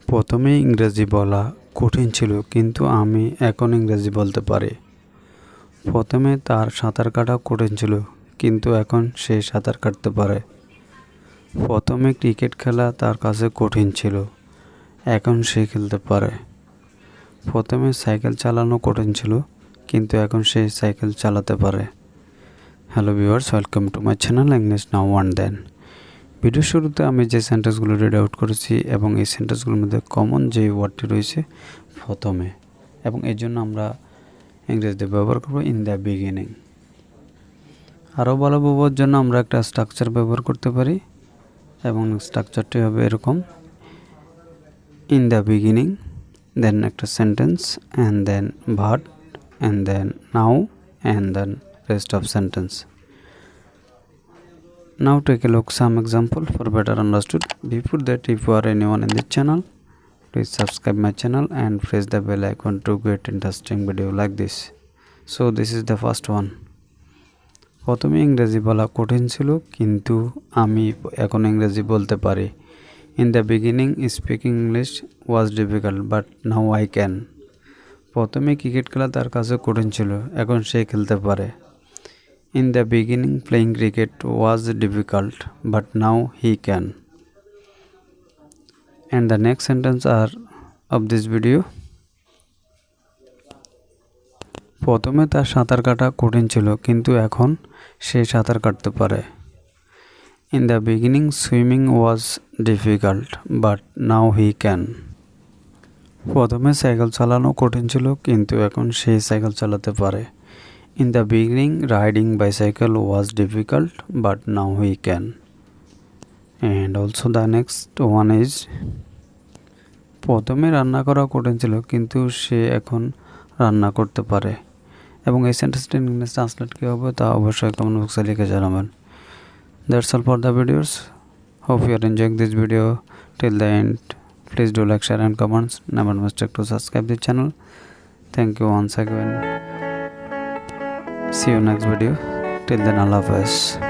প্রথমে ইংরেজি বলা কঠিন ছিল, কিন্তু আমি এখন ইংরেজি বলতে পারি। প্রথমে তার সাঁতার কাটা কঠিন ছিল, কিন্তু এখন সে সাঁতার কাটতে পারে। প্রথমে ক্রিকেট খেলা তার কাছে কঠিন ছিল, এখন সে খেলতে পারে। প্রথমে সাইকেল চালানো কঠিন ছিল, কিন্তু এখন সে সাইকেল চালাতে পারে। Hello viewers, welcome to my channel English now and then. Video শুরুতে আমি যে সেন্টেন্সগুলো রিড আউট করেছি এবং এই সেন্টেন্সগুলোর মধ্যে কমন যে ওয়ার্ডটি রয়েছে প্রথমে, এবং এর জন্য আমরা ইংরেজিতে ব্যবহার করব ইন দ্য বিগিনিং। আরও ভালো বোঝার জন্য আমরা একটা স্ট্রাকচার ব্যবহার করতে পারি, এবং স্ট্রাকচারটি হবে এরকম: ইন দ্য বিগিনিং, দেন একটা sentence, and then verb, and then now, and then rest of sentence. Now take a look some example for better understood. Before that, if you are anyone in this channel, please subscribe my channel and press the bell icon to get interesting video like this. So this is the first one. প্রথমে ইংরেজি বলা কঠিন ছিল, কিন্তু আমি এখন ইংরেজি বলতে পারি। In the beginning, speaking English was difficult, but now I can. প্রথমে ক্রিকেট খেলা তার কাছে কঠিন ছিল, এখন সে খেলতে পারে। In the beginning, playing cricket was difficult, but now he can. And the next sentence are of this video. প্রথমে তার সাঁতার কাটা কঠিন ছিল, কিন্তু এখন সে সাঁতার কাটতে পারে। In the beginning, swimming was difficult, but now he can. প্রথমে সাইকেল চালানো কঠিন ছিল, কিন্তু এখন সে সাইকেল চালাতে পারে। In the beginning, riding bicycle was difficult, but now he can. And also the next one is, প্রথমে রান্না করা কঠিন ছিল, কিন্তু সে এখন রান্না করতে পারে। এবং এই সেন্টেন্সটি ইংলিশ ট্রান্সলেট কী হবে তা অবশ্যই কমেন্ট বক্সে লিখে জানাবেন। That's all for the videos. Hope you are enjoying this video till the end. Please do like, share and comments. Never mistake to subscribe the channel. Thank you once again. See you next video. Till then, Allah Hafiz.